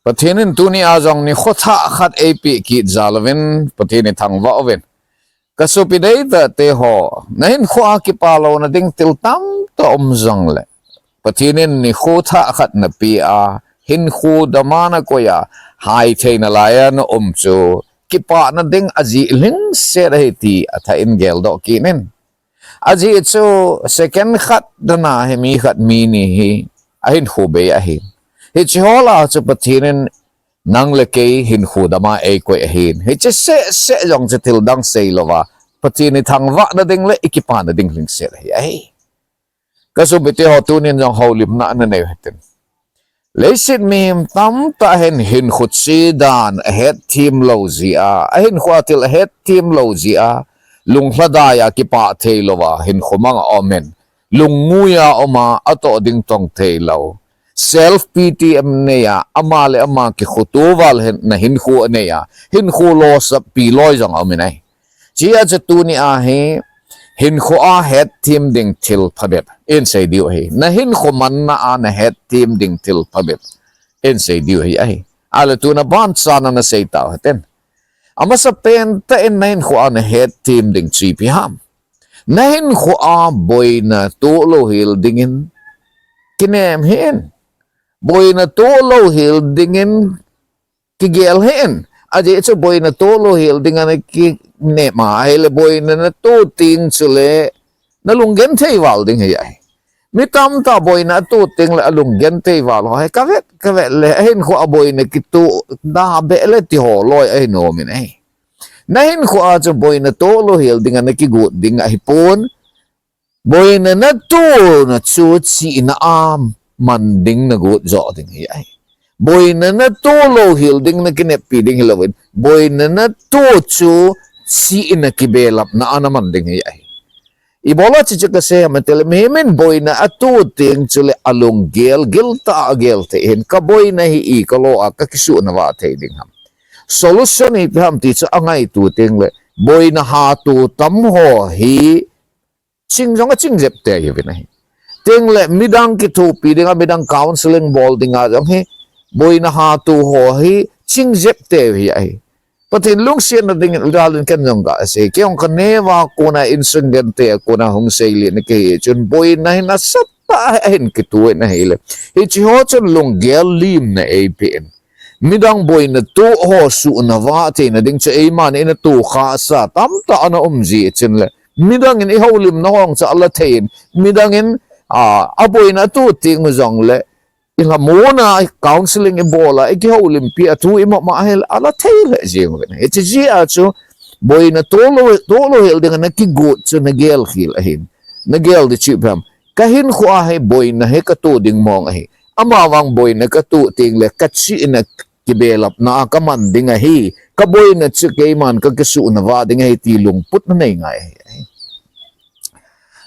Patinin tu ni azong ni khotha khat ap ki zalvin patini thang wa oven kasupidai ta te ho nahin khwa ki palo na ding tiltam to omzang le patinin ni khotha khat na pi a hin khu damana koya hai theina laya no omchu ki pa na ding aji ling se rahi ti atha in gel do kinin aji chu second khat dana he mi khat mi ni hi ahin khu be ahin hi chola chu patinin nang le ke hin khu dama e ko hin hi che se jong che til dang sei lova patini thang wa na ding le ikipa na ding ling se ai kasu bete ho tunin jong holim na na ne hetin leisit mim tam ta hin khut si dan head team lo zia hin khwatil head team lo zia lung hladaya ki pa theilova hin khomang omen lung nguya oma ato ding tong theilo self ptm neya amale ama ki khutuwal na hin khu neya hin khu lo sa pi loi jong omenai chia chatu ni a he hin khu a head team ding til phabet in say diu he na hin khu man na a na head team ding til phabet in say diu he ai ala tu na ban sana na say tao ten ama sa pen ta in nahin khu a na head team ding chi pi ham nahin khu a boy na to lo hil dingin kinem hin boy na to lo hil dingin kigel hin aje chu boy na to lo hil dingan ki ne ma hele boy na to ting chule na lungen thei wal ding he ai mi tam ta boy na to ting la lungen thei wal ho ka vet le hin khu a boy na ki to da be le ti ho loi ai no min ai na hin khu a chu boy na to lo hil dingan ki gut ding ai pon boy na to na chu chi na am man ding na gut zo ding he ai boy na to lo hil ding na kinep pi ding hilawin boy na to chu si ina kibelap na anaman ding ai ibola chi kasi matel memen boy na atu ting chule along gel ta gel te hin ka boy na hi I kalo a ka kisu na wa te ding ham solution I ham ti cha angai tu ting le boy na ha tu tam ho hi ching jong ching jep te hi vinai ting le midang ki tu pi ding midang counseling ball ding a jong hi boy na ha tu ho hi ching jep te hi ai patin lung sian na ding dalin kan jong ga se kyong kanewa ko na incidente ko na hong seili ne ke chun boy na na sapa hin ki tu na hele hi chi ho chun lung gel lim na apn midang boy na tu ho su na wa te na ding che man ina tu kha sa tam ta na umji chin le midang in I holim na hong cha Allah thein midang in aboy na tu ting jong le inga mona counseling e bola e ki olimpia tu I ma hel ala tail jing ben e ji a chu boy na tolo hel dengan na ki gut chu na gel khil ahin na gel de chi pam kahin khu a he boy na he ka tu ding mong he ama wang boy na ka tu ting le ka chi na ki belap na ka man ding a hi ka boy na chu ke man ka su na wa ding he ti lung put na nei ngai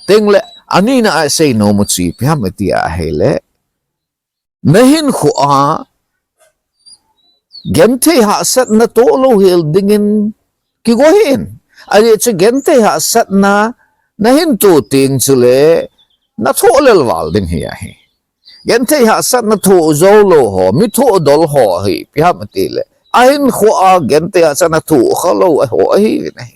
ting le ani na I say no mo chi pam ti a hele nahin khu a gente ha sat na to lo hil dingin ki go hin ali che gente ha sat na nahin to ting chule na tho lel wal ding hi a hi gente ha sat na tho zo lo ho mi tho dol ho hi pi ha mati le ahin khu a gente ha sat na tho khalo ho hi nei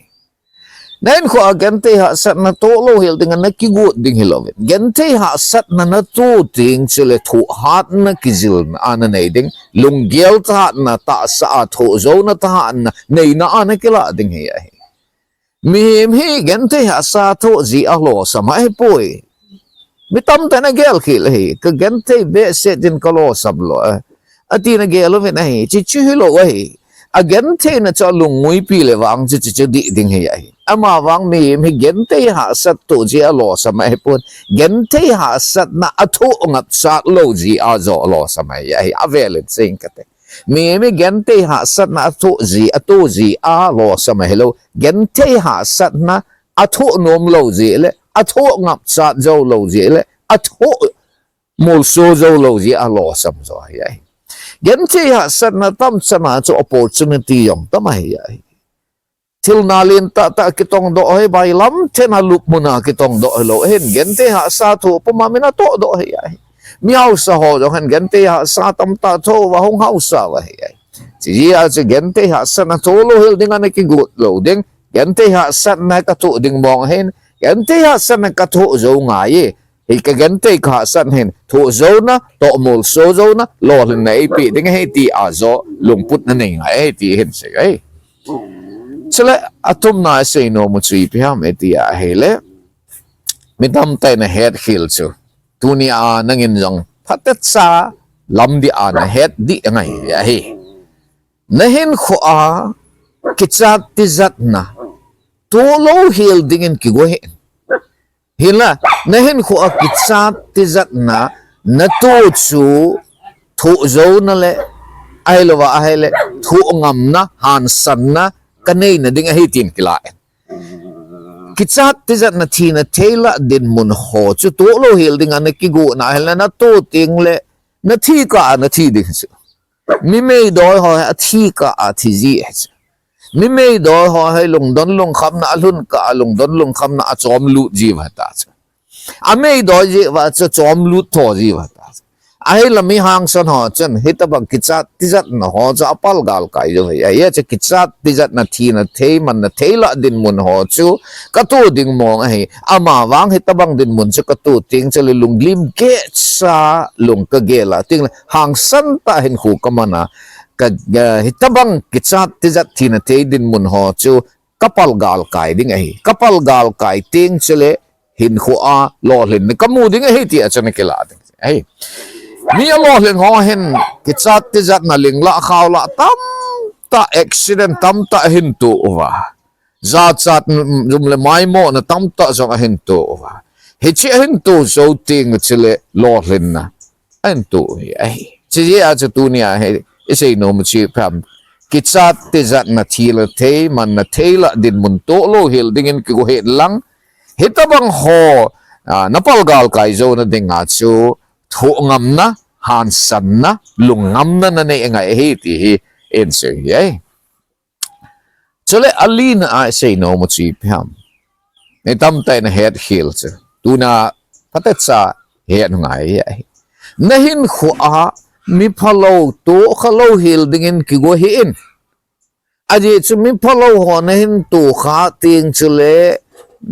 nahin khu a gente ha sat na to lo hil ding na ki go ding hilovin gente ha sat na to ting chule thu hat na kizil na ana nei ding lunggel ta na ta sa tho zo na ta na nei na ana kila ding hi ai mi gente ha sa tho ji a lo sama he poi mi tam ta na gel khil hi ka gente be se din kalo sablo ati na gel ven ai chi chi lo ai a gente na cha lungui pi le wang chi chi di ding hi ai ama wang mi gente ha sat to ji a lo sama he pon gente ha sat na atho ngap sa lo ji a zo lo sama ai avelet sing kate mi gente ha sat na atho ji a lo sama hello gente ha sat na atho nom lo ji le atho ngap sa zo lo ji le atho mol so zo lo ji a lo sam zo ai gente ha sat na tam sama cho opportunity yong tamai ai til nalin ta kitong do he bai lam tena lup muna kitong do lo hen gente ha sa thu pamamina to do he ai mi hau sa ho jong han gente ha sa tam ta tho wa hong hau sa wa he chỉ à chỉ gente ha sa na tho lo hil ding an ki gut lo ding gente ha sa na ka tu ding mong hen gente ha sa na ka tu zo ngai hi ka gente ka san hen tu zo na to mul so zo na lo len na pi ding he ti a zo lung put na nei ngai ti hen se ai chale atum na se no mu chui pi ham eti a hele midam tai na head hill chu tunia nangin jong phatet sa lam di ana head di ngai ya hi nahin kho a kichat tizat na to lo hill dingin ki go he hila nahin kho a kichat tizat na to chu thu zo na le ai lo wa ai le thu ngam na han san na kanei na ding a hi tin kila kichat tizat na thina thela din mun ho chu to lo hil ding an ki go na hel na to ting le na thi ka na thi ding chu mi mei doi ho a thi ka a thi ji mi mei doi ho hai lung don lung kham na alun ka lung don lung kham na a chom lu ji wa ta chu a mei doi ji wa chu chom lu tho ji wa ta ai la mi hang son ho chen hita bang kichat tizat na ho cha apal gal kai jo ya ye che kichat tizat na thi na thei man na theila din mun ho chu ka tu ding mong ai ama wang hita bang din mun chu ka tu ting chale lung lim ke sa lung ka gela ting hang san ta hin khu ka mana ka hita bang kichat tizat thi na thei din mun ho chu kapal gal kai ding ai kapal gal kai ting chale hin khu a lo len ka mu ding ai ti a chane ke la ding ai mi alo len ho hen kichat tizat na ling la khaw la tam ta accident tam ta hin tu wa za chat zum le mai mo na tam ta zo hin tu wa he chi hin tu zo ting chile lo len na an tu ai chi ya chu tu nia he ise no mu chi pam kichat tizat na thila the man na thela din mun to lo hil dingin ki go he lang hitabang ho napal gal kai zo na dinga chu thu ngam na han san na lung ngam na nei nga he ti hi en se ye chole alina a say no mo chi pham ne tam tai na head hill chu tuna patet sa he ngai ye nahin khu a mi phalo to khalo hill dingin ki go hi in aji chu mi phalo ho nahin tu kha ting chule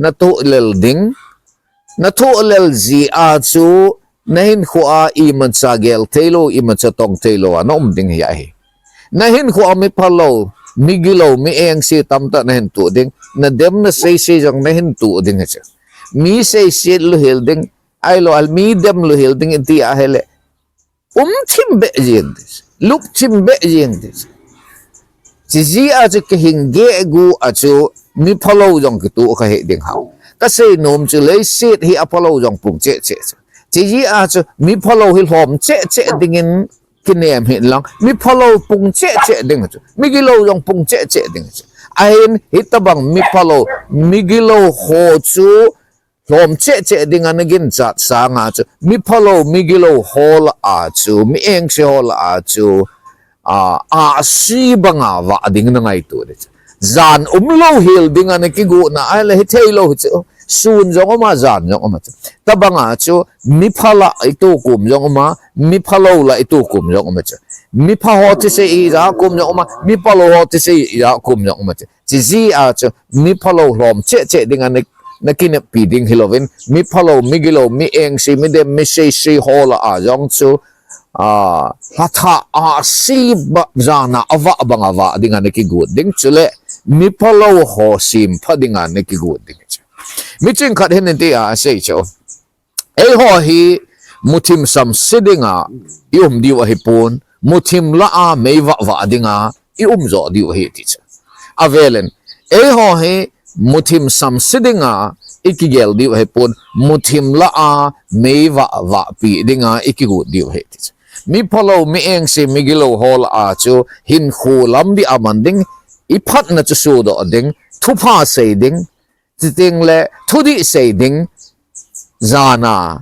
na to lel ding na to lel zi a chu nahin khua iman sa gel telo iman sa tong telo anom ding hi ai nahin khua mi phalo migilo mi eng si tamta nahin tu ding na dem na sei sei jang nahin tu ding cha mi sei sit lu hil ding ai lo al mi dem lu hil ding ti a hele chim be jing dis luk chim be jing dis chi ji a chu ke hinge gu a chu mi phalo jong ki tu kha he ding hau ka sei nom chu le sit hi apollo jong pung che che chỉ gì à chứ mi follow hi hòm chế chế đingin kinem hiện lang mi follow pung chế chế đing chứ mi gilo yong pung chế chế đing chứ ain hitabang mi follow mi gilo ho chu hòm chế chế đing an gin chat sa nga chứ mi follow mi gilo hol a chu mi eng se hol a chu si banga wa ding na ngai tu de zan lo hil ding an ki gu na ai le hi thailo chu sun jong ma zan jong ma tabanga chu mi phala itu kum jong ma mi phalo la itu kum jong ma mi pha ho ti se i ra kum jong ma mi phalo ho ti se i ra kum jong ma chi ji a chu mi phalo hlom che che ding an na kin pi ding hilovin mi phalo mi gilo mi eng si mi dem mi se hola a jong chu hatha si ba zana ava banga wa ding an ki good ding chule mi phalo ho sim phading an ki good ding mi ching khat hen ti a sei cho ei ho hi muthim sam sidinga ium diwa hi pun muthim la a meiwa wa dinga ium zo diwa hi ti cha avelen ei ho hi muthim sam sidinga ikigel diwa hi pun muthim la a meiwa wa pi dinga ikigu diwa hi ti cha mi follow mi eng se migilo hol a chu hin khu lam di amanding iphat na chu su do ding thupa sei ding ting le thudi sei ding zana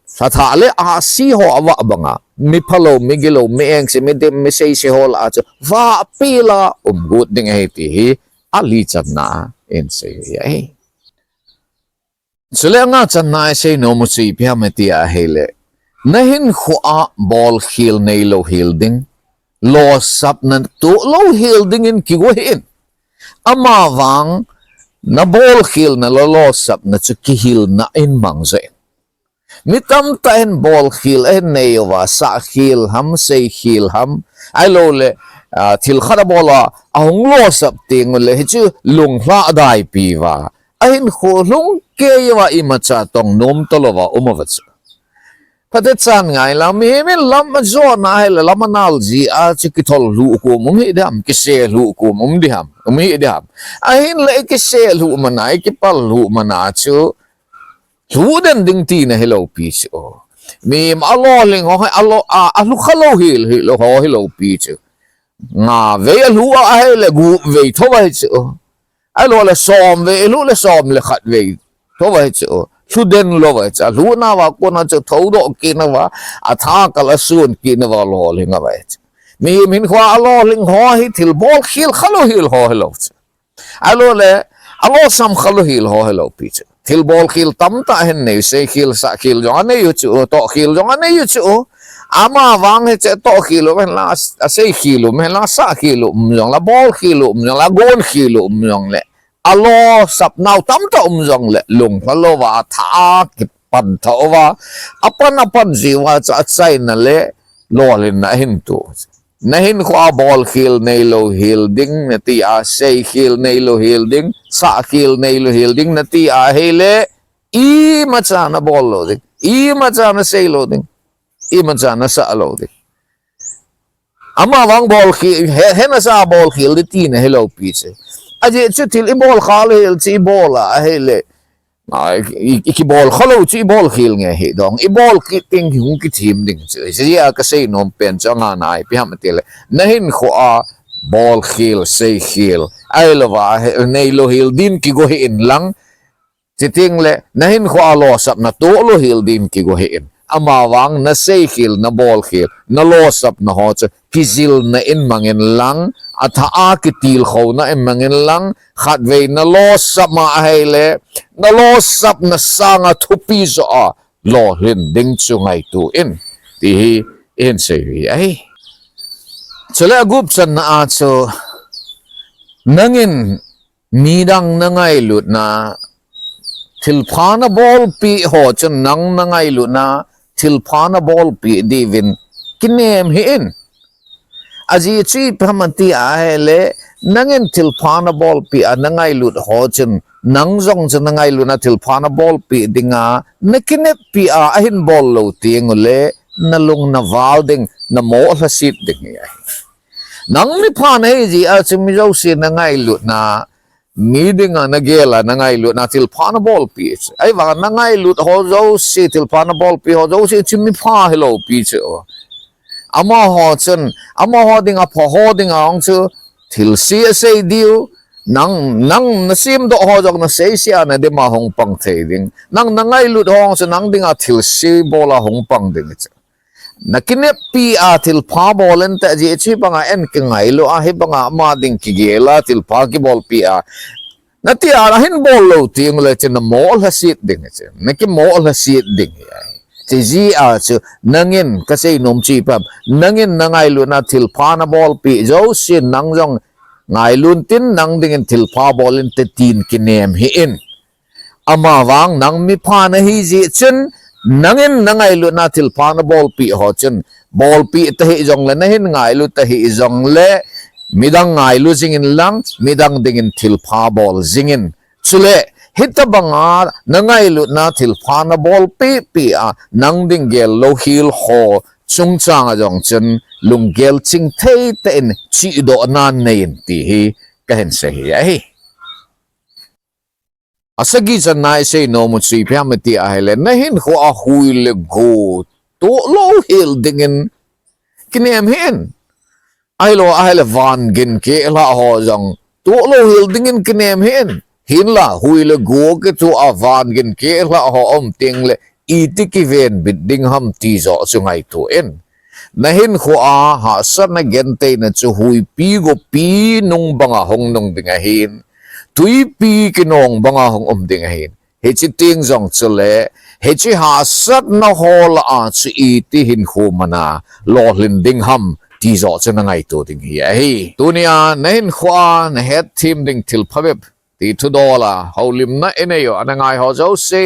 satha le a si ho awa banga mi phalo mi gilo mi eng se mi dem mi sei se hol a chu va pila gut ding he ti hi ali channa en se ye sule nga channa se no mu si pya me ti a hele nahin khua ball khil nei lo hilding lo sap na tu lo hilding in kigohin ama wang na ball khil na lo sap na chu kihil na in mangzain mitam ta en ball khil en nei wa sa khil ham sei khil ham ai lo le thil khada bola ahong lo sap ting le chu lung hla dai pi wa ahin kho lung ke wa imacha tong nom tolowa umawach pate chan ngai la mi lam zo na hele lamanal ji a chikithol lu ko mum hi dam ki se lu ko mum di ham mi dam ahin le ki se lu manai ki pal lu mana chu lu den ding ti na hello pi chu mi alo ling ho alo a lu khalo hil lo ho hello pi chu nga ve lu a hele gu ve thowai chu ai lo le som ve lu le som le khat ve thowai chu chu den lo wa cha lu na wa ko na chu tho do ki na wa a tha kala sun ki na wa lo ling a wa mi min khwa alo ling ho hi thil bol khil khalo hil ho hello alo le alo sam khalo hil ho hello pi chu thil bol khil tam ta hen nei se khil sa khil jo ane yu chu to khil jo ane yu chu ama wang he che to khilo men la se khilo men la sa khilo mjong la bol khilo mjong la gon khilo mjong le alo sap nau tam to jong le lung phalo wa tha ki pan tho wa apan jiwa cha chai na le lo le na hin tu na hin khwa bol khil nei lo hil ding na ti a sei khil nei lo hil ding sa khil nei lo hil ding na ti a hele I ma cha na bol lo ding I ma cha na sei lo ding I ma cha na sa lo ding ama wang bol khil he na sa bol khil di ti na hello pi che aje chu til I bol khal hil chi bola hele iki bol khalo chi bol khil nge hi dong I bol ki ting hung ki thim ding che ya ka sei nom pen changa nai pi ham tele nahin kho a bol khil sei khil ai lova nei lo hil din ki go hi in lang chiting le nahin kho a lo sap na to lo hil din ki go hi in ama wang na sei khil na bol khil na lo sap na ho che kizil na in mangin lang atha a ki til kho na in mangin lang khat ve na lo sap ma hele na lo sap na sanga thupi zo a lo hin ding chu ngai tu in ti hi in sei ai chale gup chan na a cho nangin midang na ngai lut na thil phana bol pi ho chen nang na ngai lut na thil phana bol pi divin kinem hi in aji chi phamanti a hele nangin thil phana bol pi a nangai lut ho chen nang zong chen nangai lut na thil phana bol pi dinga nakine pi a ahin bol lo tieng le nalung na wal ding na mo la sit ding ai nang ni phana hi ji a chimi zo si nangai lut na mi dinga na gela nangai lut na thil phana bol pi ai wa nangai lut ho zo si thil phana bol pi ho zo si chimi pha hello pi che ama ho chen ama ho ding a pho ho ding ang chu thil si se diu nang na sim do ho jok na sei sia na de ma hong pang thei ding nang nangai lut hong chu nang ding a thil si bola hong pang ding che na kine pi a thil pha bolen ta ji chi banga en ki ngai lo a he banga ma ding ki gela thil pha ki bol pi a na ti a hin bol lo ting le chen na mol ha sit ding che na ki mol ha sit ding ti ji a chu nangin ka sei nom chi pam nangin nangai lu na thil pha na bol pi zo sin nang jong ngai lun tin nang ding in thil pha bolin te tin ki nem hi in ama wang nang mi pha na hi ji chen nangin nangai lu na thil pha na bol pi ho chen bol pi te hi jong le na hin ngai lu te hi jong le midang ngai lu jing in lang midang ding in thil pha bol jing in chule hita banga nangai lu na thil pha na bol pi a nang ding gel lo hil ho chung chang a jong chen lung gel ching thei te in chi do na nei ti hi ka hen se hi ai asagi chan nai se no mu chi phamati a hele na hin kho a hui le go to lo hil ding in kinem hin ai lo a hele van gin ke la ho jong to lo hil ding in kinem hin hin la hui le go ke tu a van gin ke la ho om ting le I ti ki ven bit ding ham ti zo sungai tu in na hin kho a ha san na gen te na chu hui pi go pi nung banga hong nong ding a hin tui pi ki nong banga hong om ding a hin he chi ting zong chule he chi ha sat na hol a chi I ti hin khumana lo hlin ding ham ti zo chana ngai tu ding hi tunia na hin khwa na het team ding til phabep ti thu dola holim na eneyo anangai ho zo se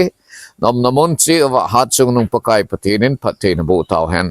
nom namun chi wa hat chung nung pakai patinin phatin bu tau hen